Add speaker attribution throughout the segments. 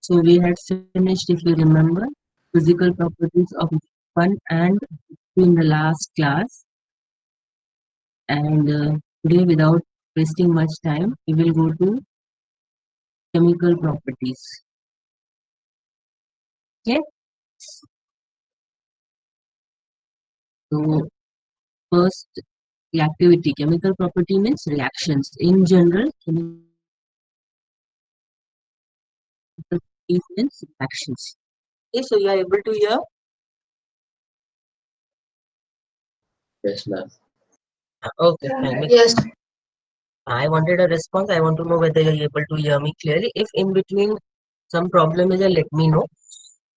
Speaker 1: So we had finished, if you remember, physical properties of one and two in the last class. And today, without wasting much time, we will go to chemical properties. Okay. So first, reactivity. Chemical property means reactions. In general, chemical properties means reactions. Okay, so you are able to hear?
Speaker 2: Yes, ma'am.
Speaker 1: Okay, fine.
Speaker 3: Yes.
Speaker 1: I wanted a response. I want to know whether you're able to hear me clearly. If in between some problem is there, let me know.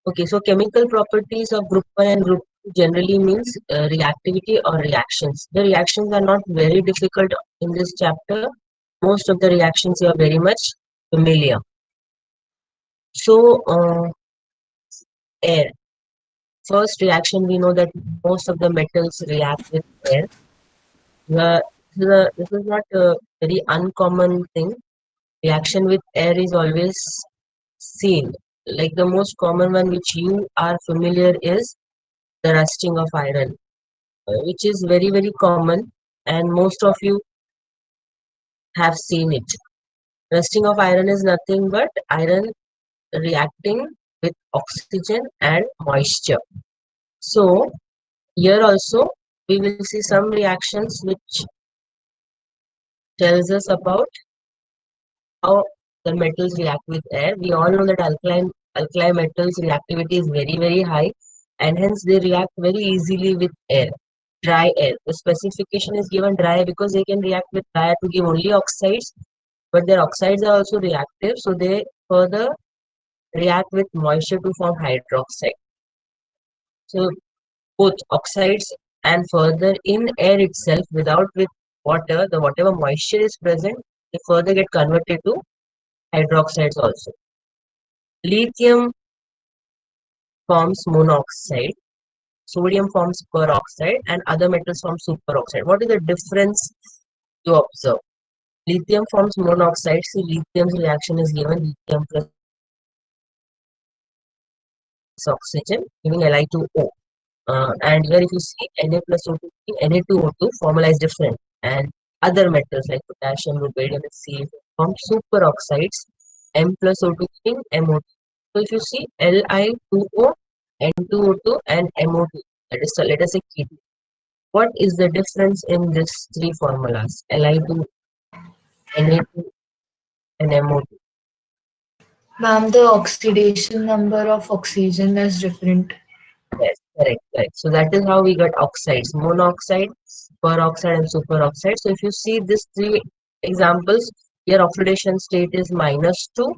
Speaker 1: Okay, so chemical properties of group 1 and group 2 generally means reactivity or reactions. The reactions are not very difficult in this chapter. Most of the reactions you are very much familiar. So, air. First reaction, we know that most of the metals react with air. This is not a very uncommon thing. Reaction with air is always seen. Like the most common one which you are familiar is the rusting of iron, which is very, very common, and most of you have seen it. Rusting of iron is nothing but iron reacting with oxygen and moisture. So here also we will see some reactions which tells us about how the metals react with air. We all know that alkali metals reactivity is very, very high, and hence they react very easily with air. Dry air. The specification is given dry because they can react with dry to give only oxides, but their oxides are also reactive, so they further react with moisture to form hydroxide. So both oxides and further in air itself, without with water, the whatever moisture is present, they further get converted to hydroxides also. Lithium forms monoxide, sodium forms peroxide, and other metals form superoxide. What is the difference you observe? Lithium forms monoxide. See, lithium's reaction is given lithium plus oxygen, giving Li2O. And here, if you see Na plus O2, Na2O2, formula is different. And other metals like potassium, rubidium, and Ca form superoxides, M plus O2 giving MO2. So if you see Li2O, N2O2, and MO2, that is, so let us say Ke2. What is the difference in these three formulas? Li2, Na2, and MO2.
Speaker 3: Ma'am, the oxidation number of oxygen is different.
Speaker 1: Yes, correct, correct. So that is how we got oxides, monoxide, peroxide, and superoxide. So if you see these three examples, here oxidation state is -2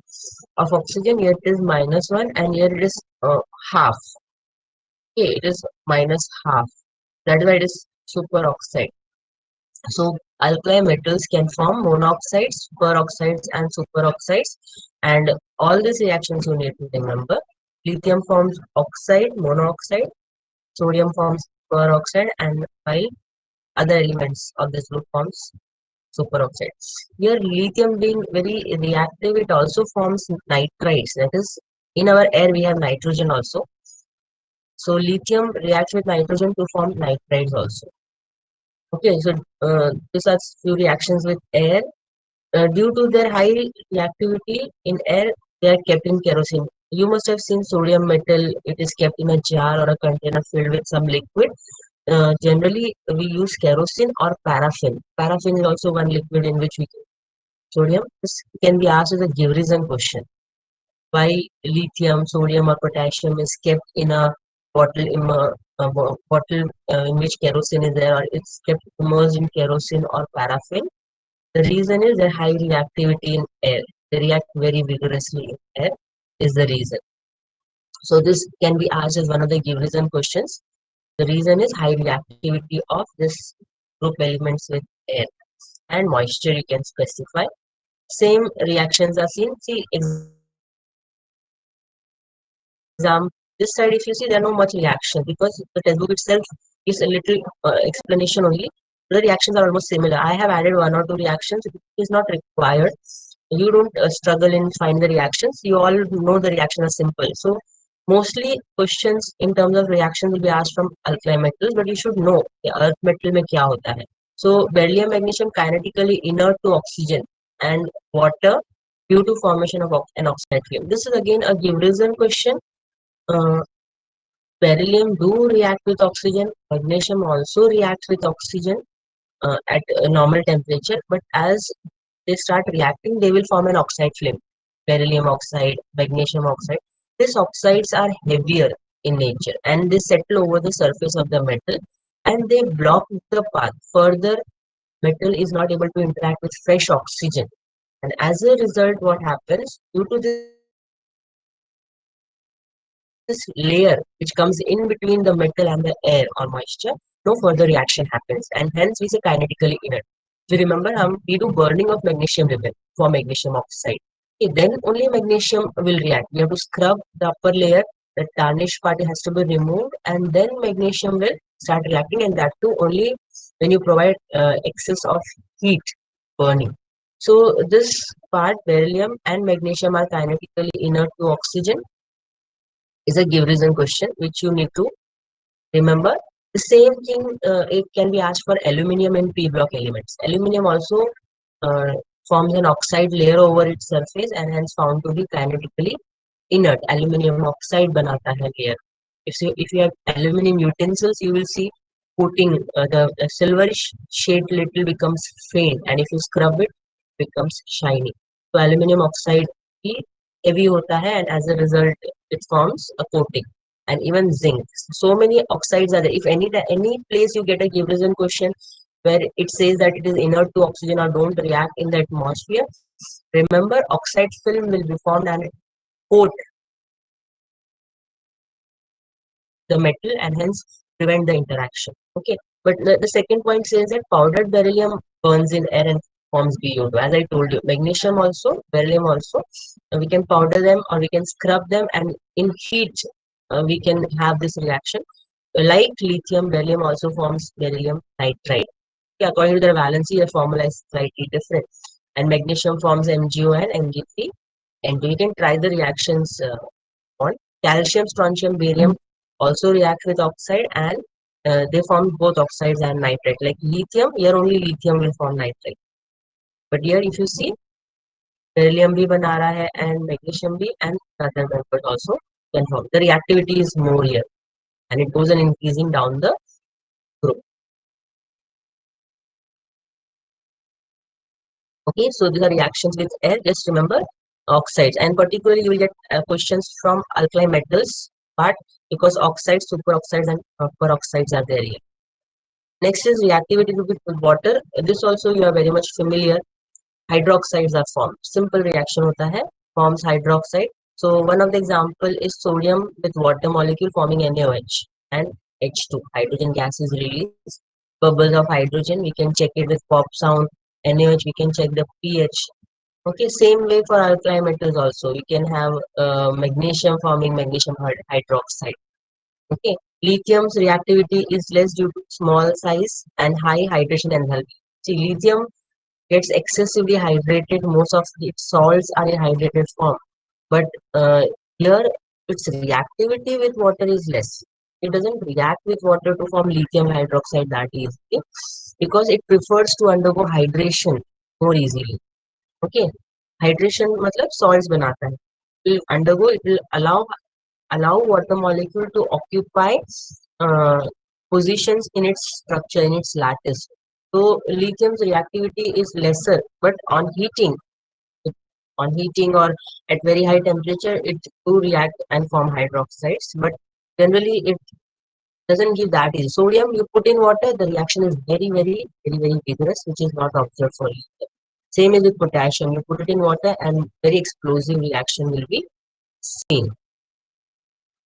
Speaker 1: of oxygen, here it is -1, and here it is half. Okay, it is minus half. That is why it is superoxide. So alkali metals can form monoxides, peroxides, and superoxides. And all these reactions you need to remember. Lithium forms oxide, monoxide, sodium forms peroxide, and while other elements of this group forms superoxide. Here lithium being very reactive, it also forms nitrides. That is, in our air we have nitrogen also. So lithium reacts with nitrogen to form nitrides also. Okay, so these are few reactions with air. Due to their high reactivity in air, they are kept in kerosene. You must have seen sodium metal. It is kept in a jar or a container filled with some liquid. Generally, we use kerosene or paraffin. Paraffin is also one liquid in which we keep sodium. This can be asked as a give reason question. Why lithium, sodium, or potassium is kept in a bottle bottle in which kerosene is there, or it's kept immersed in kerosene or paraffin? The reason is their high reactivity in air. They react very vigorously in air is the reason. So this can be asked as one of the give reason questions. The reason is high reactivity of this group elements with air and moisture you can specify. Same reactions are seen. See example, this side if you see there are no much reaction because the textbook itself is a little explanation only. The reactions are almost similar. I have added one or two reactions. It is not required. you don't struggle in find the reactions. You all know the reaction is simple. So mostly questions in terms of reaction will be asked from alkali metals, but you should know कि earth metal में क्या होता है. So beryllium magnesium kinetically inert to oxygen and water due to formation of an oxide film. This is again a give reason question. Uh, Beryllium do react with oxygen. Magnesium also reacts with oxygen at a normal temperature, but as they start reacting, they will form an oxide film. Beryllium oxide, magnesium oxide. These oxides are heavier in nature and they settle over the surface of the metal and they block the path. Further, metal is not able to interact with fresh oxygen. And as a result, what happens due to this layer which comes in between the metal and the air or moisture, no further reaction happens, and hence we say kinetically inert. If you remember, we do burning of magnesium ribbon for magnesium oxide. Okay, then only magnesium will react. We have to scrub the upper layer, the tarnished part has to be removed, and then magnesium will start reacting, and that too only when you provide excess of heat burning. So this part, beryllium and magnesium are kinetically inert to oxygen, is a give reason question which you need to remember. The same thing it can be asked for aluminium and p block elements. Aluminium also uh, forms an oxide layer over its surface and hence found to be kinetically inert. Aluminium oxide banata hai layer. If you have aluminium utensils, you will see coating the silverish shade little becomes faint, and if you scrub it, becomes shiny. So aluminium oxide भी heavy होता है, and as a result, it forms a coating. And even zinc. So many oxides are there. If any place you get a give reason question where it says that it is inert to oxygen or don't react in the atmosphere, remember oxide film will be formed and coat the metal and hence prevent the interaction. Okay, but the second point says that powdered beryllium burns in air and forms BO2. As I told you, magnesium also, beryllium also, we can powder them or we can scrub them, and in heat we can have this reaction. Like lithium, beryllium also forms beryllium nitride. Okay, according to their valency, the formula is slightly different. And magnesium forms MgO and Mg3. And we can try the reactions on. Calcium, strontium, barium also react with oxide, and they form both oxides and nitrate. Like lithium, here only lithium will form nitrate. But here if you see, beryllium भी बना रहा है and magnesium भी, and other members also can form. The reactivity is more here and it goes on increasing down the group. Okay, so these are reactions with air. Just remember oxides, and particularly you will get questions from alkali metals part, because oxides, superoxides, and peroxides are there here. Next is reactivity with water. This also you are very much familiar. Hydroxides are formed. Simple reaction hota hai, forms hydroxide. So one of the example is sodium with water molecule forming NaOH and H2. Hydrogen gas is released. Bubbles of hydrogen, we can check it with pop sound. NaOH, we can check the pH. Okay, same way for alkali metals also. We can have magnesium forming magnesium hydroxide. Okay, lithium's reactivity is less due to small size and high hydration enthalpy. See, lithium gets excessively hydrated. Most of its salts are in hydrated form, but here its reactivity with water is less. It doesn't react with water to form lithium hydroxide that easily, because it prefers to undergo hydration more easily. Okay, hydration मतलब salts बनाता है. It will undergo, it will allow water molecule to occupy uh, positions in its structure, in its lattice. So lithium's reactivity is lesser, but on heating or at very high temperature, it do react and form hydroxides. But generally, it doesn't give that easy. Sodium, you put in water, the reaction is very vigorous, which is not observed for lithium. Same is with potassium. You put it in water, and very explosive reaction will be seen.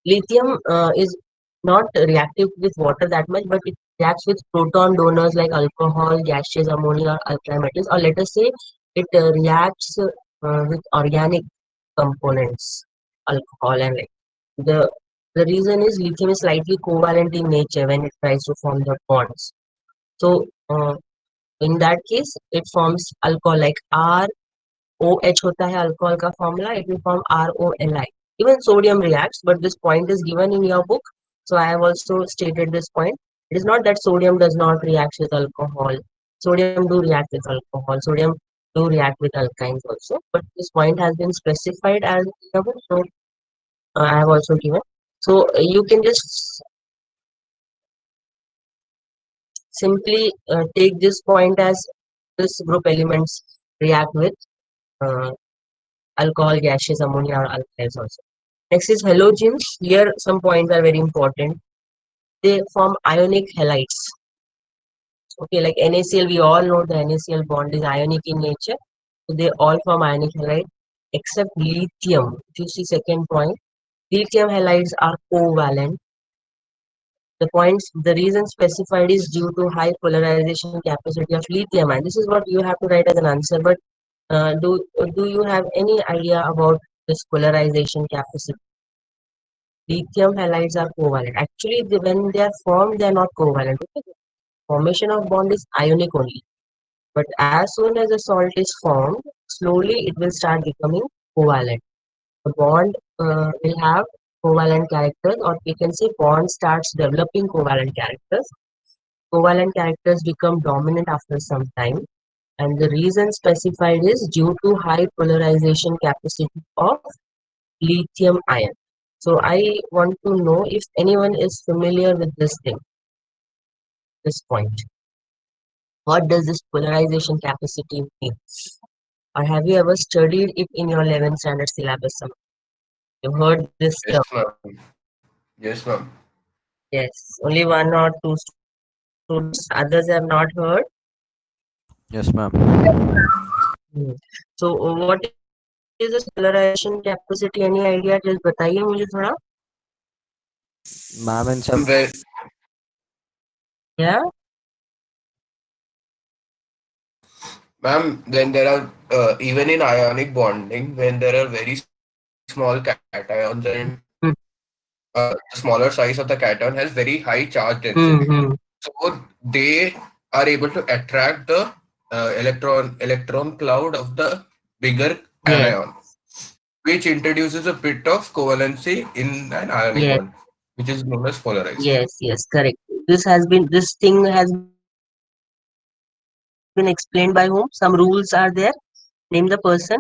Speaker 1: Lithium is not reactive with water that much, but it reacts with proton donors like alcohol, gaseous ammonia, alkali metals, or let us say it reacts with organic components, alcohol, and like the reason is lithium is slightly covalent in nature when it tries to form the bonds. So in that case, it forms alcohol like R OH होता है alcohol का formula, it will form ROLI. Even sodium reacts, but this point is given in your book, so I have also stated this point. It is not that sodium does not react with alcohol. Sodium do react with alcohol. Sodium do react with alkynes also, but this point has been specified as in the book, so I have also given. So you can just simply take this point as this group elements react with uh, alcohol, gaseous, ammonia, or alkyls also. Next is halogens. Here some points are very important. They form ionic halides. Okay, like NaCl, we all know the NaCl bond is ionic in nature. So they all form ionic halide except lithium. If you see second point, lithium halides are covalent. The reason specified is due to high polarization capacity of lithium, and this is what you have to write as an answer. But do you have any idea about this polarization capacity? Lithium halides are covalent. Actually, when they are formed, they are not covalent. Okay? Formation of bond is ionic only. But as soon as a salt is formed, slowly it will start becoming covalent. The bond will have covalent characters, or we can say bond starts developing covalent characters. Covalent characters become dominant after some time, and the reason specified is due to high polarization capacity of lithium ion. So I want to know if anyone is familiar with this thing, this point. What does this polarization capacity mean? Or have you ever studied it in your 11th standard syllabus? You've heard this
Speaker 2: Yes,
Speaker 1: term.
Speaker 2: ma'am. Yes, ma'am.
Speaker 1: Yes, only one or two students. Others have not heard.
Speaker 4: Yes, ma'am.
Speaker 1: Hmm. So, what is this polarization capacity? Any idea? Just बताइए मुझे थोड़ा.
Speaker 4: Ma'am, in some
Speaker 2: Where,
Speaker 1: Yeah.
Speaker 2: ma'am, when there are even in ionic bonding, when there are very small cations and
Speaker 1: Hmm.
Speaker 2: the smaller size of the cation has very high charge density,
Speaker 1: Hmm.
Speaker 2: so they are able to attract the electron cloud of the bigger
Speaker 1: Yes.
Speaker 2: anion, which introduces a bit of covalency in an ionic
Speaker 1: Yes.
Speaker 2: bond, which is known as polarization.
Speaker 1: Yes. Yes. Correct. This thing has been explained by whom? Some rules are there. Name the person.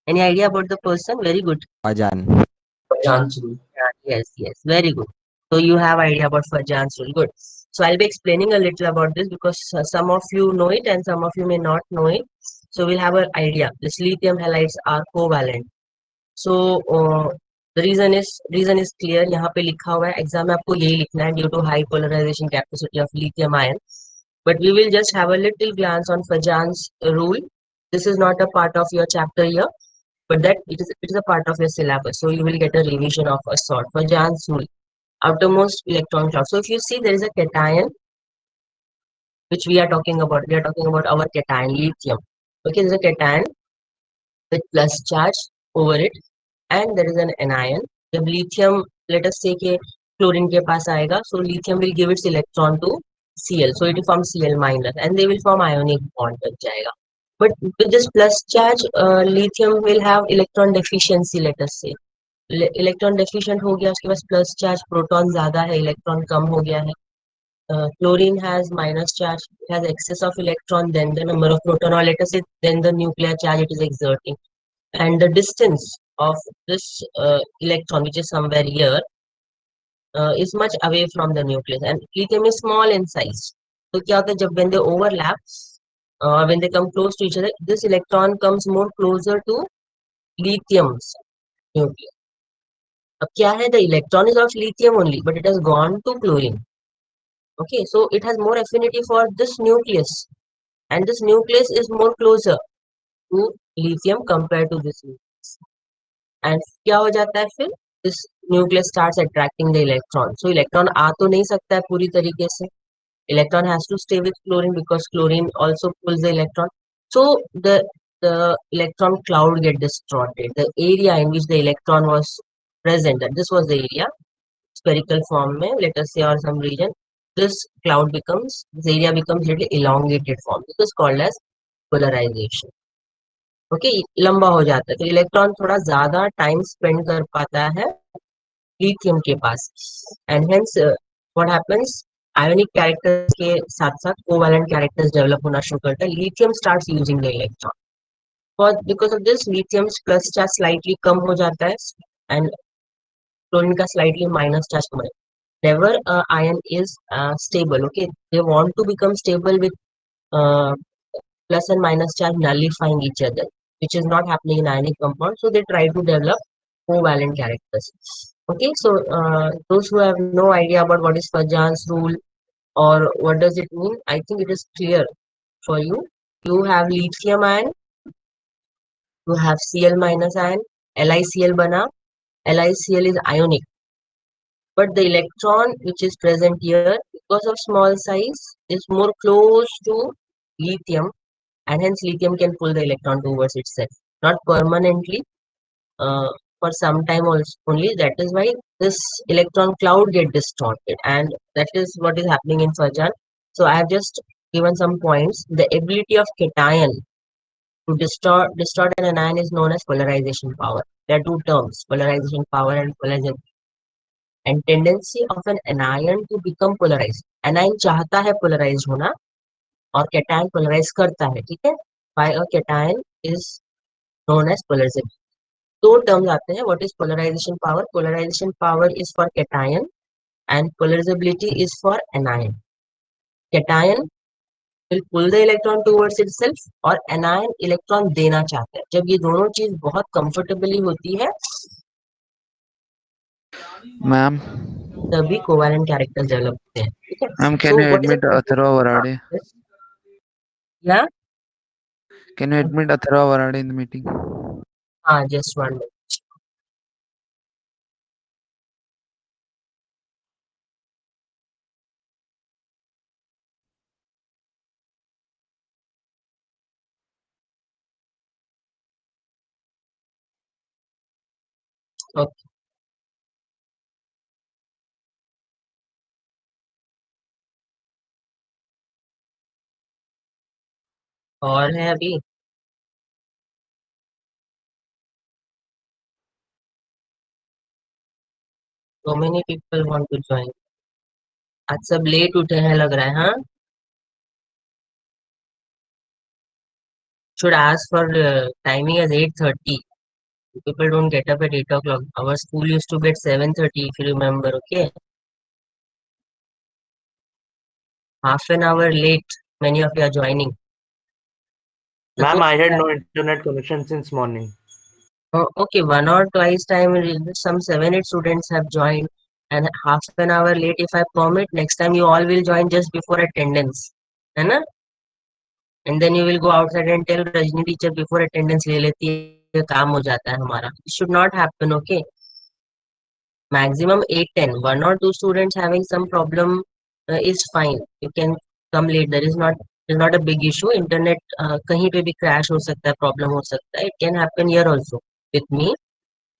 Speaker 1: Any idea about the person? Very good.
Speaker 4: Ajan.
Speaker 2: Chance rule.
Speaker 1: Yes, yes, very good. So you have idea about Fajan's rule. Good. So I'll be explaining a little about this because some of you know it and some of you may not know it. So we'll have an idea. This lithium halides are covalent. So the reason is clear. यहाँ पे लिखा हुआ है exam में आपको यही लिखना है due to high polarization capacity of lithium ion. But we will just have a little glance on Fajan's rule. This is not a part of your chapter here, but that it is a part of your syllabus. So you will get a revision of a sort. Fajan's rule, outermost electron cloud. So if you see there is a cation which we are talking about. We are talking about our cation lithium. Okay, there's a cation with plus charge over it, and there is an anion. जब lithium, let us say कि chlorine के पास आएगा, so lithium will give its electron to Cl, so it will form Cl minus, and they will form ionic bond बन जाएगा. But with this plus charge, lithium will have electron deficiency, let us say. Electron deficient हो गया, उसके पास plus charge, proton ज्यादा है, electron कम हो गया है. Chlorine has minus charge, it has excess of electron, then the number of proton, or let us say then the nuclear charge it is exerting, and the distance of this electron, which is somewhere here, is much away from the nucleus, and lithium is small in size. So क्या होता है जब when they overlap, when they come close to each other, this electron comes more closer to lithium's nucleus. अब क्या है, the electron is of lithium only, but it has gone to chlorine. Okay, so it has more affinity for this nucleus, and this nucleus is more closer to lithium compared to this nucleus. And क्या हो जाता है फिर, this nucleus starts attracting the electron. So electron आ तो नहीं सकता है पूरी तरीके से. Electron has to stay with chlorine because chlorine also pulls the electron. So the electron cloud get distorted. The area in which the electron was present, and this was the area, spherical form में, let us say, or some region, this area becomes little elongated form. This is called as polarization. Okay, लंबा हो जाता है, तो electron थोड़ा ज्यादा time spend कर पाता है लिथियम के पास, and hence what happens, ionic characters के साथ साथ कोवैलेंट कैरेक्टर्स डेवलप होना शुरू करता है, lithium starts using the electron, for because of this lithium plus charge slightly कम हो जाता है एंड क्लोरीन का स्लाइटली माइनस चार्ज कम है. Never ion is stable. Okay, they want to become stable with uh, plus and minus charge nullifying each other, which is not happening in ionic compound. So they try to develop covalent characters. Okay, so those who have no idea about what is Fajan's rule or what does it mean, I think it is clear for you. You have lithium ion, you have Cl minus ion, LiCl bana. LiCl is ionic, but the electron which is present here, because of small size, is more close to lithium, and hence lithium can pull the electron towards itself, not permanently, uh, for some time also only. That is why this electron cloud get distorted, and that is what is happening in Fajan. So I have just given some points. The ability of cation to distort an anion is known as polarization power. There are two terms, polarization power and polarization, and tendency of an anion to become polarized. Anion चाहता है polarized होना और cation polarize करता है, ठीक है. By a cation is known as polarization. दो terms आते हैं. What is polarization power? Polarization power is for cation and polarizability is for anion. Cation will pull the electron towards itself और anion electron देना चाहता है. जब ये दोनों चीज बहुत comfortably होती है
Speaker 4: Ma'am,
Speaker 1: तभी कोवैलेंट कैरेक्टर्स डेवलप होते हैं, ठीक है.
Speaker 4: ma'am, can
Speaker 1: so
Speaker 4: you
Speaker 1: what is
Speaker 4: admit Atharva Varade?
Speaker 1: या
Speaker 4: Can you admit Atharva Varade in the meeting?
Speaker 1: हाँ, जस्ट वन. ओके, और है अभी. so many people want to join. आज सब लेट उठे हैं लग रहा है. हाँ, should ask for timing as 8:30. People don't get up at 8 o'clock. Our school used to be at 7:30 if you remember. Okay, half an hour late, many of you are joining.
Speaker 5: Ma'am, I had no internet connection since morning.
Speaker 1: Okay, one or twice time some 7-8 students have joined, and half an hour late if I permit, next time you all will join just before attendance, है ना. And then you will go outside and tell Rajni teacher before attendance ले लेती है, काम हो जाता है हमारा. It should not happen. Okay, maximum 8-10. One or two students having some problem is fine. You can come late. There is not a big issue. Internet कहीं पे भी crash हो सकता है, problem हो सकता है. It can happen here also with me.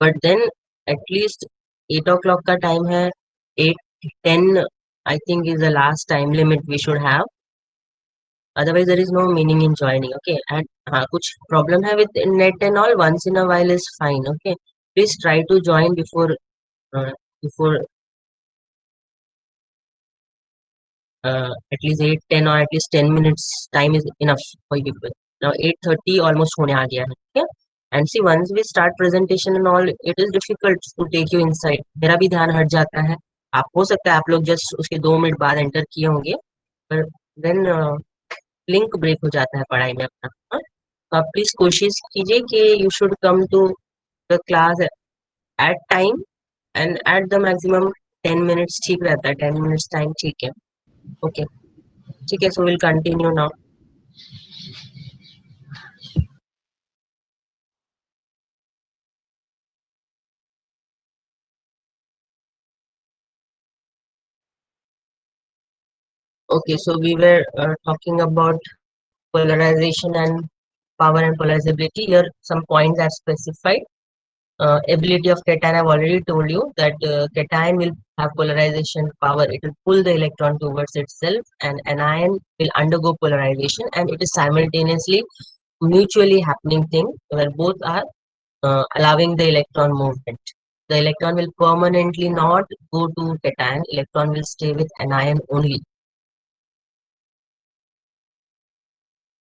Speaker 1: But then at least 8 o'clock का time है. 8:10 I think is the last time limit we should have. Otherwise there is no meaning in joining. Okay, and हाँ, कुछ problem है with net and all, once in a while is fine. Okay, please try to join before at least 8:10 or at least 10 minutes time is enough for you people. Now 8:30 almost होने आ गया है. Okay, and see, once we start presentation and all, it is difficult to take you inside. मेरा भी ध्यान हट जाता है. आप हो सकता है आप लोग जस्ट उसके 2 मिनट बाद एंटर किए होंगे, पर देन लिंक ब्रेक हो जाता है पढ़ाई में अपना. हाँ? तो आप प्लीज कोशिश कीजिए कि you should come to the class at time and at the maximum 10 minutes ठीक रहता है. 10 मिनट्स टाइम ठीक है. ओके, ठीक है. So will continue now. Okay, so we were talking about polarization and power and polarizability. Here some points are specified. Ability of cation, I've already told you that cation will have polarization power. It will pull the electron towards itself, and anion will undergo polarization, and it is simultaneously mutually happening thing where both are allowing the electron movement. The electron will permanently not go to cation. Electron will stay with anion only.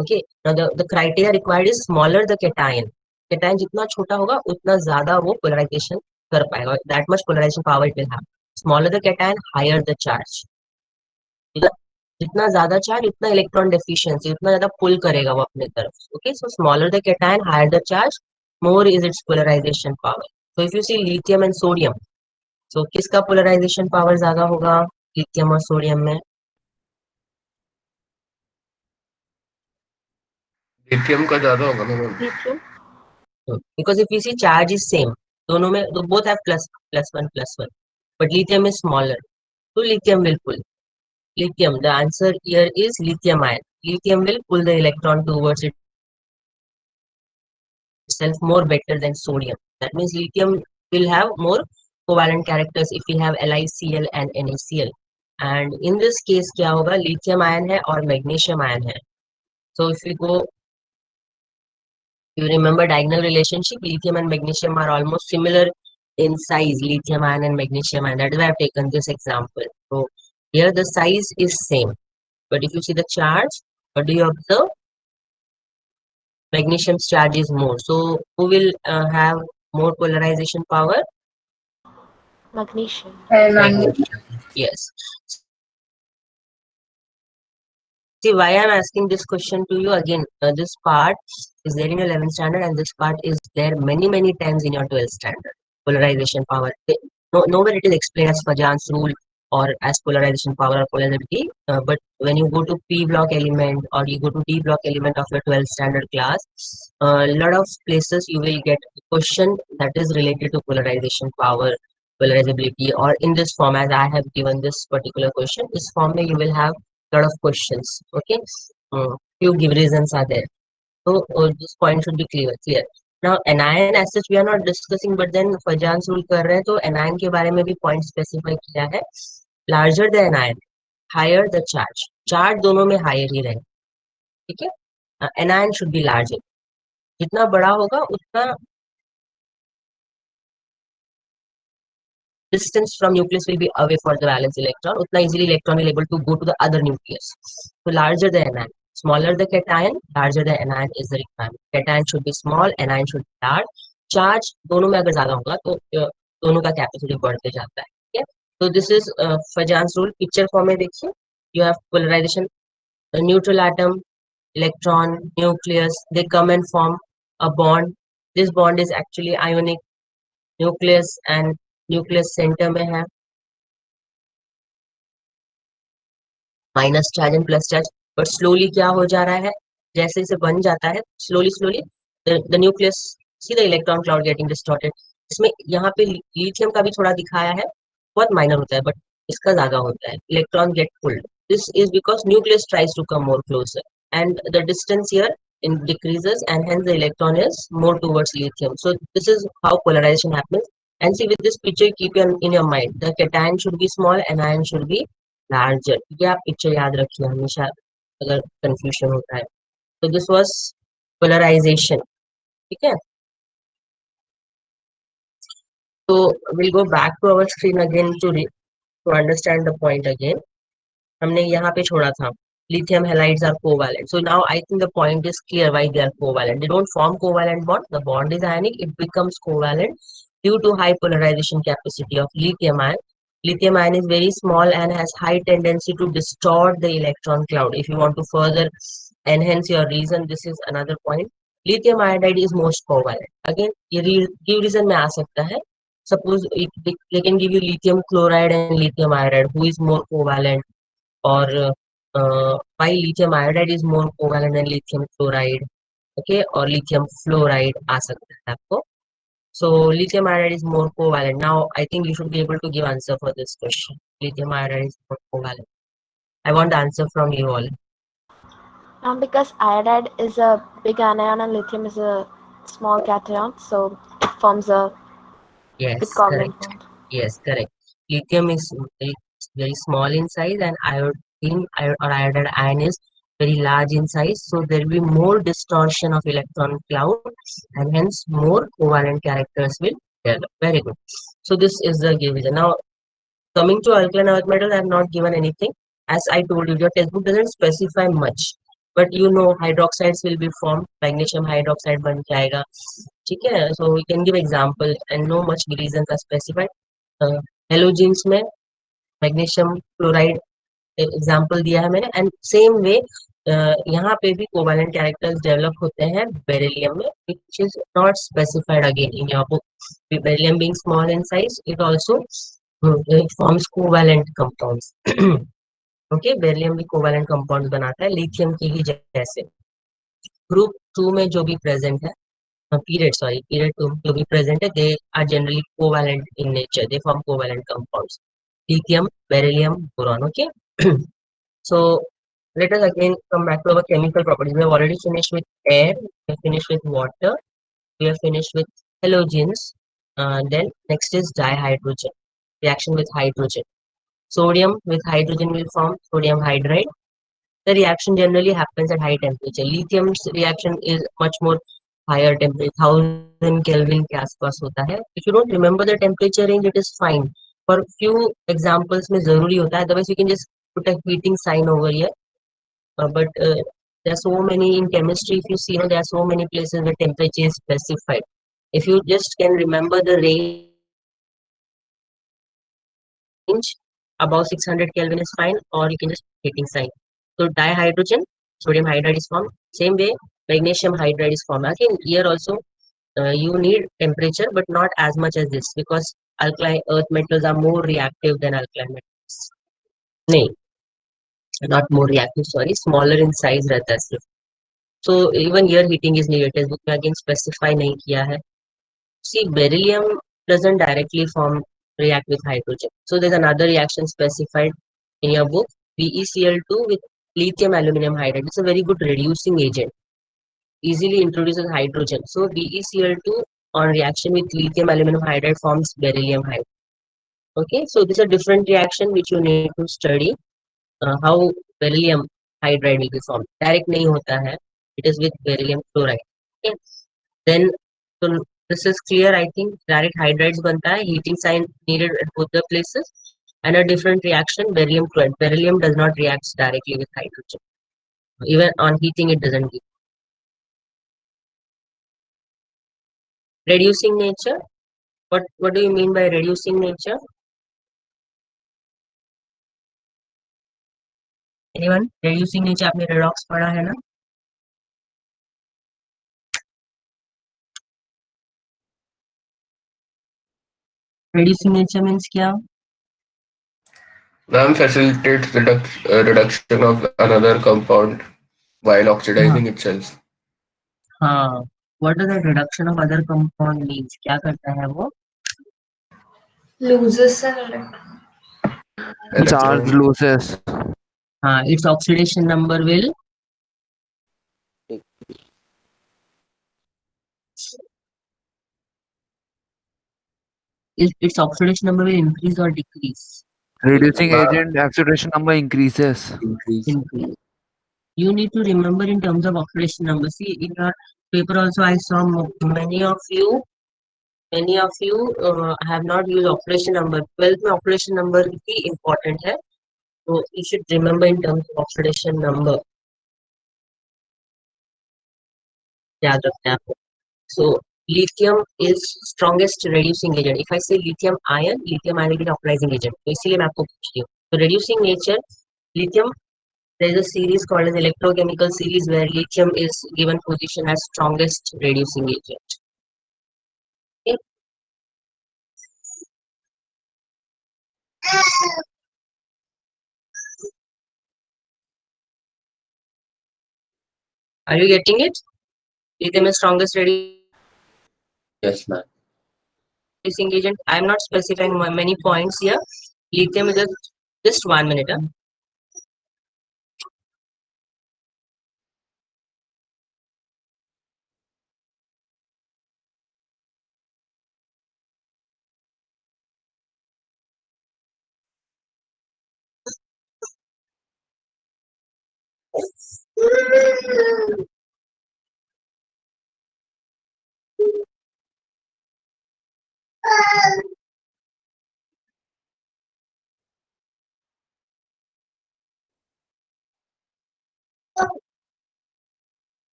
Speaker 1: Okay. Now the criteria required is smaller the cation. Cation जितना छोटा होगा उतना ज़्यादा वो polarization कर पाएगा. That much polarization power it will have. Smaller the cation, higher the charge. जितना ज़्यादा चार्ज उतना इलेक्ट्रॉन डेफिशिएंसी उतना ज़्यादा पुल करेगा वो अपने तरफ. Okay, so smaller the cation, higher the charge, more is its polarization power. So if you see lithium and sodium, so किसका polarization power ज़्यादा होगा लिथियम और सोडियम में?
Speaker 2: लिथियम का ज्यादा होगा ना ma'am.
Speaker 3: Lithium.
Speaker 1: Because if you see charge is same, दोनों में both have +1, but lithium is smaller, so lithium will pull. Lithium, the answer here is lithium ion. Lithium will pull the electron towards itself more better than sodium. That means lithium will have more covalent characters if we have LiCl and NaCl. And in this case क्या होगा? Lithium ion है और magnesium ion है. So if we go, you remember diagonal relationship, lithium and magnesium are almost similar in size, lithium ion and magnesium ion. That is why I have taken this example. So here the size is same, but if you see the charge, what do you observe? Magnesium's charge is more. So who will have more polarization power?
Speaker 3: Magnesium.
Speaker 1: Magnesium. Yes. See why I'm asking this question to you again. This part is there in your 11th standard, and this part is there many times in your 12th standard. Polarization power. Nowhere it is explained as Fajan's rule or as polarization power or polarizability. But when you go to P block element or you go to D block element of your 12th standard class, a lot of places you will get a question that is related to polarization power, polarizability, or in this form as I have given this particular question. This form you will have lot of questions. Okay, few give reasons are there, so this point should be clear. Now anion as such we are not discussing, but then Fajans rule कर रहे हैं तो anion के बारे में भी point specify किया है. Larger the anion, higher the charge दोनों में higher ही रहे. ठीक है, anion should be larger. जितना बड़ा होगा उतना distance from nucleus will be away for the valence electron, utna easily electron will able to go to the other nucleus. So larger the anion, smaller the cation, larger the anion is the requirement. Cation should be small, anion should be large. Charge दोनों में अगर ज्यादा होगा तो दोनों का capacity बढ़ते जाता है. ठीक है, so this is Fajans rule. Picture form में देखिए, you have polarization, the neutral atom, electron, nucleus, they come and form a bond. This bond is actually ionic. Nucleus and nucleus centre में है, minus charge and plus charge. But slowly क्या हो जा रहा है, जैसे जैसे बन जाता है slowly the nucleus, see the electron cloud getting distorted. इसमें यहाँ पे लिथियम का भी थोड़ा दिखाया है, बहुत माइनर होता है, बट इसका ज्यादा होता है. Electron get pulled. This is because nucleus tries to come more closer and the distance here decreases and hence the electron is more towards lithium. So this is how polarization happens. And see with this picture keep in your mind, the cation should be small and anion should be larger. ये आप picture याद रखिए हमेशा अगर confusion होता है. So this was polarization. ठीक है, so we'll go back to our screen again to understand the point again. हमने यहाँ पे छोड़ा था, lithium halides are covalent. So now I think the point is clear why they are covalent. They don't form covalent bond. The bond is ionic. It becomes covalent due to high polarization capacity of lithium ion. Lithium ion is very small and has high tendency to distort the electron cloud. If you want to further enhance your reason, this is another point. Lithium iodide is most covalent. Again, ये give reason में आ सकता है. Suppose they can give you lithium chloride and lithium iodide. Who is more covalent? Or why lithium iodide is more covalent than lithium chloride, okay, or lithium fluoride आ सकता है आपको. So lithium iodide is more covalent. Now I think you should be able to give answer for this question. Lithium iodide is more covalent. I want the answer from you all.
Speaker 3: Because iodide is a big anion and lithium is a small cation, so it forms a
Speaker 1: Yes,
Speaker 3: big covalent
Speaker 1: correct.
Speaker 3: bond.
Speaker 1: Yes, correct. Lithium is very small in size and iodine or iodide ion is very large in size, so there will be more distortion of electron cloud, and hence more covalent characters will develop. Very good. So this is the division. Now coming to alkaline earth metals, I have not given anything. As I told you, your textbook doesn't specify much, but you know hydroxides will be formed. Magnesium hydroxide बन जाएगा, ठीक है? So we can give example and no much reasons are specified. Halogens में magnesium chloride example दिया है मैंने, and same way यहाँ पे भी कोवैलेंट कैरेक्टर्स डेवलप होते हैं बेरिलियम में, which is not specified again in your book. Beryllium being small in size, it also forms covalent compounds. Okay, beryllium भी कोवैलेंट कंपाउंड्स बनाता है लिथियम की ही जैसे. ग्रुप 2 में जो भी प्रेजेंट है, पीरियड 2 जो भी प्रेजेंट है, they are generally covalent in nature, they form covalent compounds. Lithium, beryllium, boron. Okay. So let us again come back to our chemical properties. We have already finished with air, we have finished with water, we have finished with halogens. Then next is dihydrogen, reaction with hydrogen. Sodium with hydrogen will form sodium hydride. The reaction generally happens at high temperature. Lithium's reaction is much more higher temperature, 1000 Kelvin के आसपास होता है. If you don't remember the temperature range, it is fine. For few examples में जरूरी होता है, otherwise you can just put a heating sign over here. But there are so many in chemistry. If you see, there are so many places where temperature is specified. If you just can remember the range, above 600 Kelvin is fine, or you can just heating sign. So dihydrogen, sodium hydride is formed. Same way, magnesium hydride is formed. Again, here also you need temperature, but not as much as this, because alkaline earth metals are more reactive than alkaline metals. No, not more reactive. Sorry, smaller in size रहता है सिर्फ. So even here heating is needed. Textbook में again specify नहीं किया है. See, beryllium doesn't directly form react with hydrogen. So there's another reaction specified in your book, BeCl2 with lithium aluminum hydride. It's a very good reducing agent. Easily introduces hydrogen. So BeCl2 on reaction with lithium aluminum hydride forms beryllium hydride. Okay, so this is a different reaction which you need to study. How beryllium hydride will be formed. Direct नहीं होता है. It is with beryllium chloride. Okay. Then, so this is clear. I think direct hydrides बनता है. Heating sign needed at both the places. And a different reaction, beryllium chloride. Beryllium does not react directly with hydrogen. Even on heating, it doesn't give. Reducing nature. What do you mean by reducing nature? Anyone? Reducing nature आपने redox पढ़ा है ना? Reducing nature means क्या?
Speaker 2: Ma'am, facilitates reduction of another compound while oxidizing itself.
Speaker 1: हाँ. What does that reduction of other compound means? क्या करता है वो?
Speaker 6: Loses an electron.
Speaker 4: Charge
Speaker 2: Electron.
Speaker 4: loses.
Speaker 1: हाँ. Its oxidation number will its oxidation number will increase or decrease?
Speaker 4: Reducing
Speaker 2: Ma'am,
Speaker 4: agent oxidation number increases.
Speaker 1: Increase. You need to remember in terms of oxidation number. See, in your paper also I saw many of you have not used oxidation number. 12th में oxidation number भी important है. So you should remember in terms of oxidation number. याद रखना है आपको. So lithium is strongest reducing agent. If I say lithium ion will be oxidizing agent. तो इसीलिए मैं आपको पूछती हूँ. So reducing nature, lithium, there is a series called as electrochemical series where lithium is given position as strongest reducing agent. Okay. Are you getting it? Lithium is strongest reducing
Speaker 2: yes, ma'am.
Speaker 1: agent. I am not specifying many points here. Lithium is just 1 minute.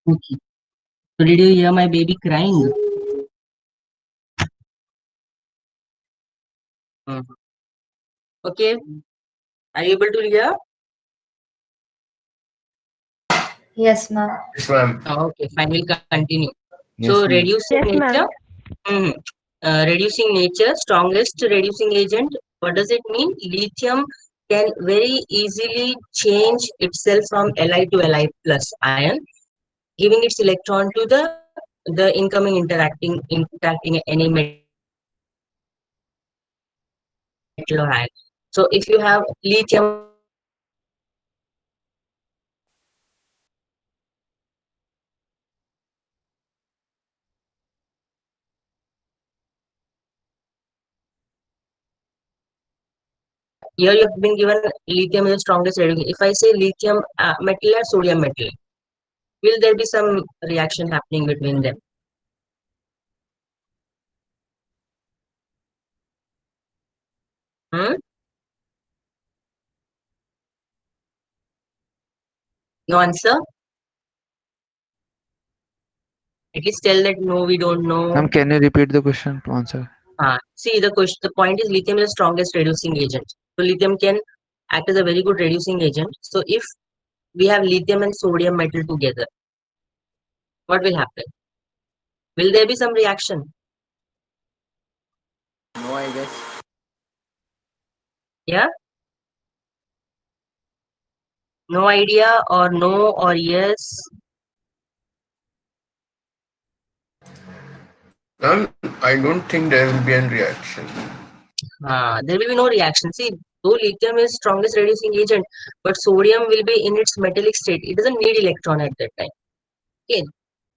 Speaker 1: Okay. So did you hear my baby crying? Mhm. Okay. Are you able to hear?
Speaker 6: Yes, ma'am.
Speaker 2: Yes, ma'am.
Speaker 1: Okay, fine. We'll continue.
Speaker 4: Yes,
Speaker 1: So
Speaker 4: ma'am.
Speaker 1: reducing
Speaker 3: Yes, ma'am.
Speaker 1: nature. Mhm. Reducing nature, strongest reducing agent. What does it mean? Lithium can very easily change itself from Li to Li plus ion, giving its electron to the incoming interacting any metal or ion. So if you have lithium here, you have been given lithium is the strongest reducing. If I say lithium metal or sodium metal, will there be some reaction happening between them? Hmm? No answer? At least tell that no, we don't know.
Speaker 4: Ma'am, can you repeat the question to answer?
Speaker 1: See, the point is lithium is the strongest reducing agent. So lithium can act as a very good reducing agent. So if we have lithium and sodium metal together, what will happen? Will there be some reaction?
Speaker 7: No, I guess.
Speaker 1: Yeah? No idea or no or yes?
Speaker 2: Ma'am, I don't think there will be a reaction.
Speaker 1: There will be no reaction. See, though lithium is strongest reducing agent, but sodium will be in its metallic state. It doesn't need electron at that time. Okay.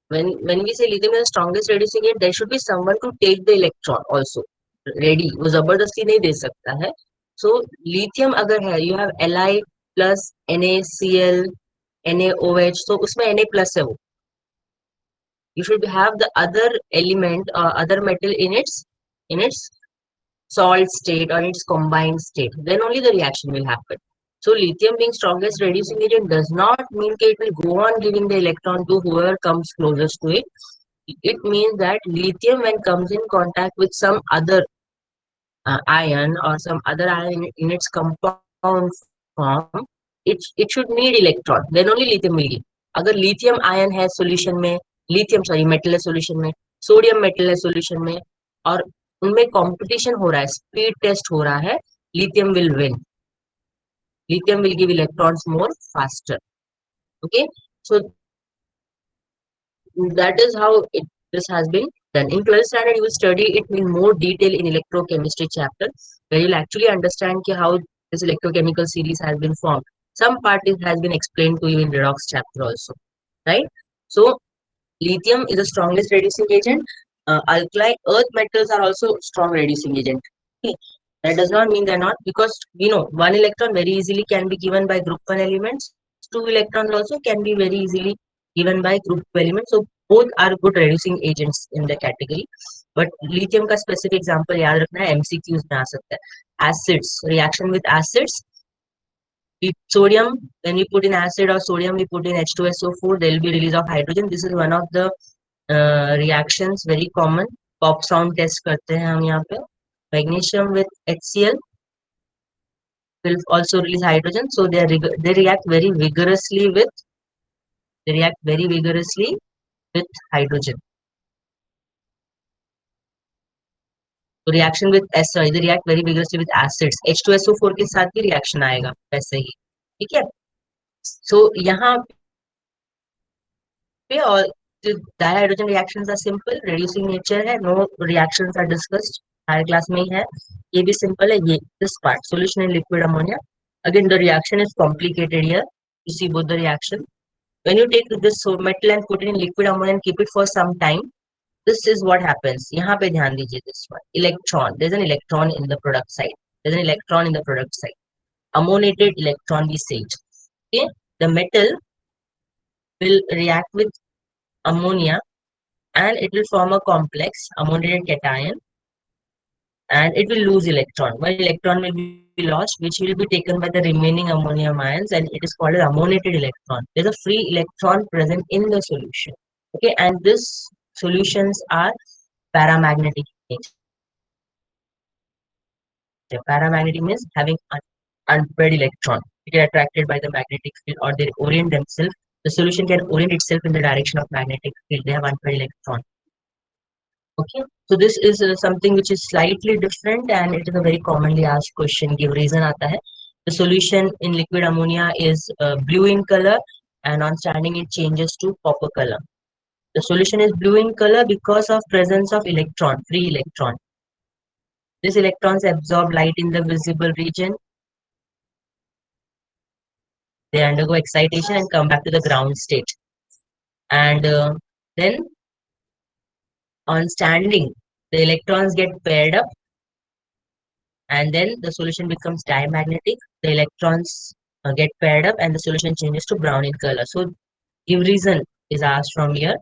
Speaker 1: When we say lithium is the strongest reducing agent, there should be someone to take the electron also. Ready. वो जबरदस्ती नहीं दे सकता है. So lithium अगर है, you have Li plus NaCl, NaOH, so उसमें Na plus है वो. You should have the other element or other metal in its salt state or its combined state. Then only the reaction will happen. So lithium being strongest reducing agent does not mean that it will go on giving the electron to whoever comes closest to it. It means that lithium, when comes in contact with some other ion or some other ion in its compound form, it should need electron. Then only lithium will give. अगर lithium ion है solution में, metal है solution में, sodium metal है solution में, और उनमें competition हो रहा है, speed test हो रहा है, lithium will win. Lithium will give electrons more faster. Okay, so that is how this has been done. In 12th standard, you will study it in more detail in electrochemistry chapter, where you'll actually understand how this electrochemical series has been formed. Some part has been explained to you in redox chapter also, right? So lithium is the strongest reducing agent. Alkali earth metals are also strong reducing agent. Okay. That does not mean they're not, because one electron very easily can be given by group 1 elements. Two electrons also can be very easily given by group 2 elements. So both are good reducing agents in the category. But lithium का specific example याद रखना है, MCQs में आ सकता है. Acids, reaction with acids. Sodium, when we put in acid or sodium, we put in H2SO4, there will be release of hydrogen. This is one of the reactions very common. Pop sound test करते हैं हम यहाँ पे. Magnesium with HCl will also release hydrogen. So they react very vigorously with hydrogen. So reaction with they react very vigorously with acids. H2SO4 के साथ भी reaction आएगा वैसे ही. ठीक है. So यहाँ पे और dihydrogen reactions are simple, reducing nature है, no reactions are discussed, higher class में ही है. ये भी simple है. ये this part, solution in liquid ammonia. Again, the reaction is complicated here. You see both the reaction. When you take this metal and put it in liquid ammonia and keep it for some time, this is what happens. यहाँ पे ध्यान दीजिए this one. Electron. There's an electron in the product side. There's an electron in the product side. Ammoniated electron we say. Okay. The metal will react with ammonia and it will form a complex ammoniated cation. and it will lose electron. One electron will be lost, which will be taken by the remaining ammonium ions, and it is called as ammoniated electron. There's a free electron present in the solution. Okay, and these solutions are paramagnetic in nature. Paramagnetic means having an unpaired electron. They get attracted by the magnetic field or they orient themselves. The solution can orient itself in the direction of magnetic field. They have unpaired electron. Okay, so this is something which is slightly different and it is a very commonly asked question. Give reason आता है. The solution in liquid ammonia is blue in color and on standing it changes to copper color. The solution is blue in color because of presence of electron, free electron. These electrons absorb light in the visible region. They undergo excitation and come back to the ground state. And then on standing, the electrons get paired up and then the solution becomes diamagnetic. The electrons get paired up and the solution changes to brown in color. So give reason is asked from here.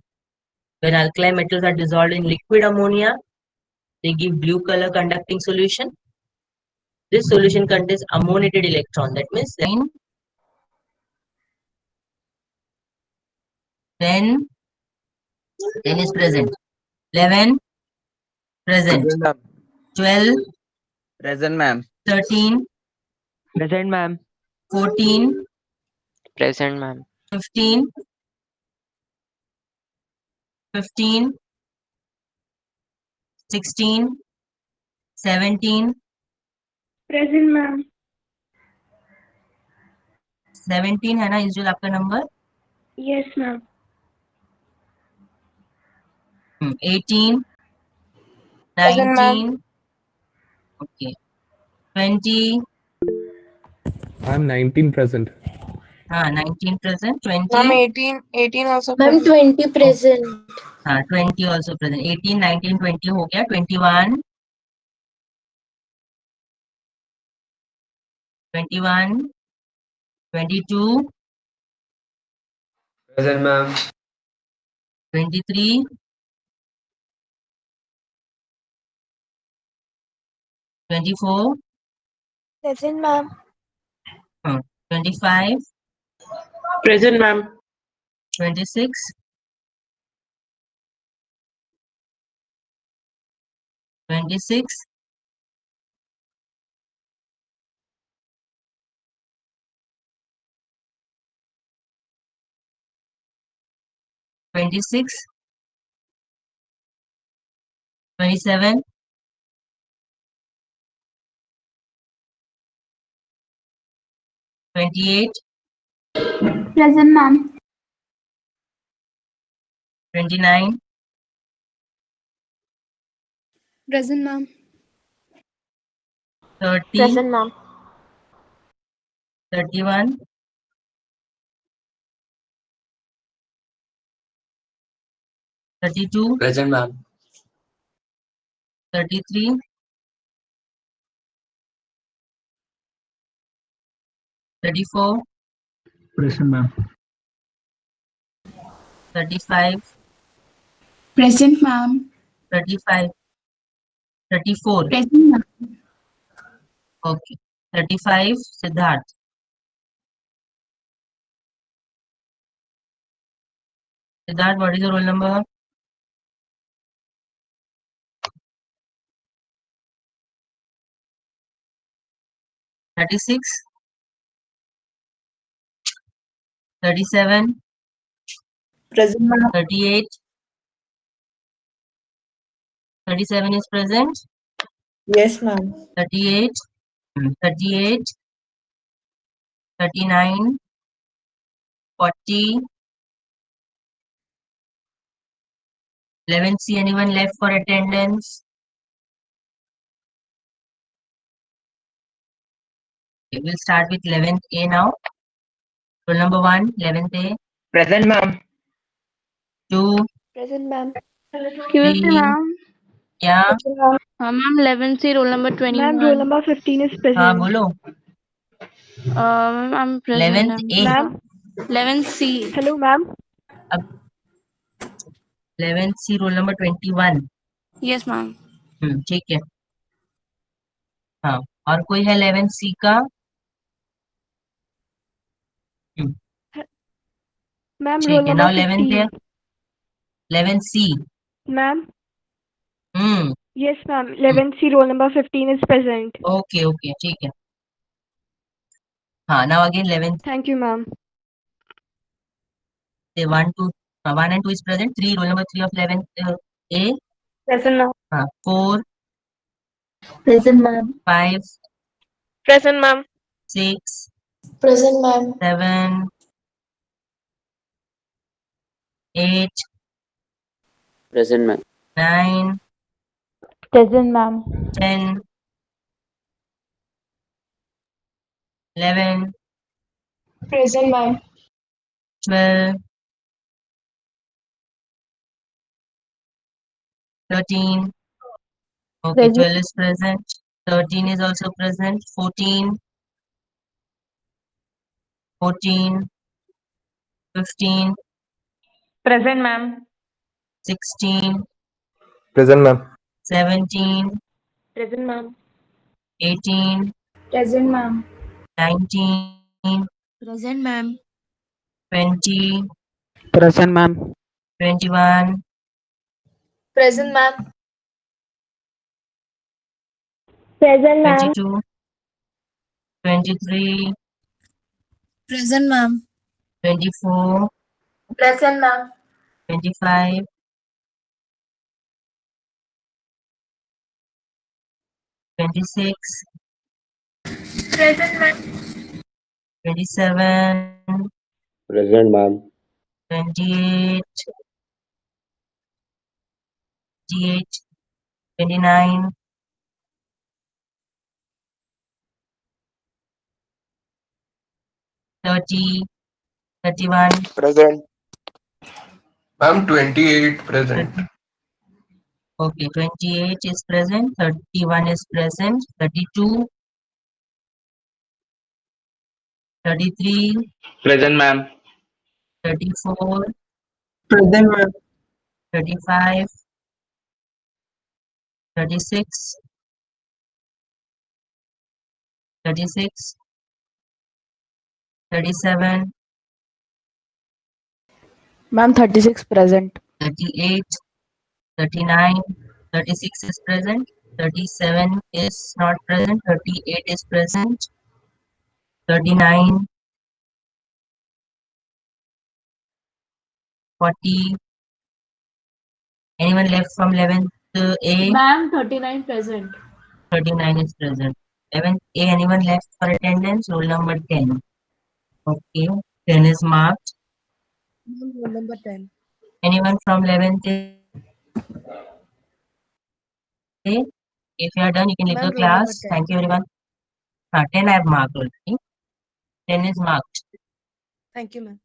Speaker 1: When alkali metals are dissolved in liquid ammonia, they give blue color conducting solution. This solution contains ammoniated electron. That means then 10 is present, 11 present,
Speaker 4: Present, ma'am.
Speaker 1: 12
Speaker 7: Present, ma'am.
Speaker 1: 13
Speaker 7: Present, ma'am.
Speaker 1: 14
Speaker 7: Present, ma'am.
Speaker 1: 15 15 16 17
Speaker 8: present ma'am
Speaker 1: 17 है ना इस आपका number
Speaker 8: yes ma'am
Speaker 1: 18
Speaker 8: Present, ma'am.
Speaker 1: 19 okay 20
Speaker 9: I'm 19 present.
Speaker 1: 19 present 20
Speaker 8: ma'am 18 also
Speaker 6: Ma'am,
Speaker 8: present.
Speaker 6: 20 present.
Speaker 1: 20 also present 18 19 20 हो गया 21 21 22
Speaker 7: Present, ma'am.
Speaker 1: 23 24
Speaker 8: Present, ma'am.
Speaker 1: 25
Speaker 5: Present, ma'am.
Speaker 1: 26 26 26 27 28
Speaker 8: Present, ma'am.
Speaker 1: 29
Speaker 8: Present, ma'am.
Speaker 1: 30
Speaker 3: Present, ma'am.
Speaker 1: 31 32
Speaker 7: Present, ma'am.
Speaker 1: 33 34
Speaker 9: Present, ma'am.
Speaker 1: 35
Speaker 8: Present, ma'am.
Speaker 1: 35 34
Speaker 8: Present, ma'am.
Speaker 1: okay 35 Siddharth Siddharth what is your roll number 36 37
Speaker 8: Present, ma'am.
Speaker 1: 38 37 is present
Speaker 8: Yes, ma'am.
Speaker 1: 38 38 39 40 11C anyone left for attendance okay, we'll start with 11th A now roll number 1 11th A
Speaker 7: Present, ma'am.
Speaker 1: 2
Speaker 8: Present, ma'am.
Speaker 1: 3
Speaker 8: ma'am.
Speaker 1: yeah
Speaker 8: Ma'am, 11C, roll number 21. Ma'am, roll number 15 is present.
Speaker 1: हाँ बोलो
Speaker 8: Ma'am, I'm present.
Speaker 1: 11th A
Speaker 8: Ma'am. 11C. Hello, ma'am.
Speaker 1: अब 11th C roll number 21
Speaker 8: Yes, ma'am.
Speaker 1: ठीक है हाँ, और कोई है 11C का?
Speaker 8: Ma'am,
Speaker 1: ठीक
Speaker 8: roll
Speaker 1: है,
Speaker 8: number
Speaker 1: now 11 पे
Speaker 8: 15.
Speaker 1: 11C.
Speaker 8: Ma'am,
Speaker 1: hmm,
Speaker 8: yes, ma'am. 11C roll number 15 is present.
Speaker 1: Okay okay, ठीक है. हाँ, now again 11,
Speaker 8: Thank you, ma'am.
Speaker 1: 1, 2, 1 and 2 is present. 3, roll number 3 of 11A.
Speaker 8: Present, ma'am.
Speaker 1: 4,
Speaker 6: Present, ma'am.
Speaker 1: 5,
Speaker 8: Present, ma'am.
Speaker 1: 6,
Speaker 6: Present, ma'am.
Speaker 1: 7, 8,
Speaker 7: Present, ma'am.
Speaker 1: 9,
Speaker 8: Present, ma'am.
Speaker 1: 10, 11,
Speaker 8: Present, ma'am.
Speaker 1: 12, 13. Okay, 12 is present. 13 is also present. 14, 14, 15,
Speaker 8: Present, ma'am.
Speaker 1: 16,
Speaker 9: Present, ma'am.
Speaker 1: 17,
Speaker 8: Present, ma'am.
Speaker 1: 18,
Speaker 6: Present, ma'am.
Speaker 1: 19,
Speaker 8: Present, ma'am.
Speaker 1: 20,
Speaker 7: Present, ma'am.
Speaker 1: 21,
Speaker 6: Present, ma'am.
Speaker 8: Present, ma'am.
Speaker 1: 22, 23,
Speaker 6: Present, ma'am.
Speaker 1: 24,
Speaker 6: Present, ma'am.
Speaker 1: 25, 26,
Speaker 6: Present, ma'am.
Speaker 1: 27,
Speaker 7: Present, ma'am.
Speaker 1: 28, 28, 29, 30, 31,
Speaker 2: Present. Ma'am, 28 present.
Speaker 1: okay, 28 is present, 31 is present, 32, 33,
Speaker 7: Present, ma'am.
Speaker 1: 34,
Speaker 6: Present, ma'am.
Speaker 1: 35, 36, 36, 37,
Speaker 8: Ma'am, 36 present.
Speaker 1: 38, 39, 36 is present, 37 is not present, 38 is present, 39, 40. Anyone left from 11th A?
Speaker 6: Ma'am, 39 present.
Speaker 1: 39 is present. 11th A, anyone left for attendance? Roll number 10. Okay, 10 is marked.
Speaker 8: Roll number 10.
Speaker 1: Anyone from 11th A? If you are done, you can leave
Speaker 8: Ma'am,
Speaker 1: the
Speaker 8: roll number
Speaker 1: class.
Speaker 8: 10.
Speaker 1: Thank you, everyone. 10 I have marked already. 10 is marked.
Speaker 8: Thank you, ma'am.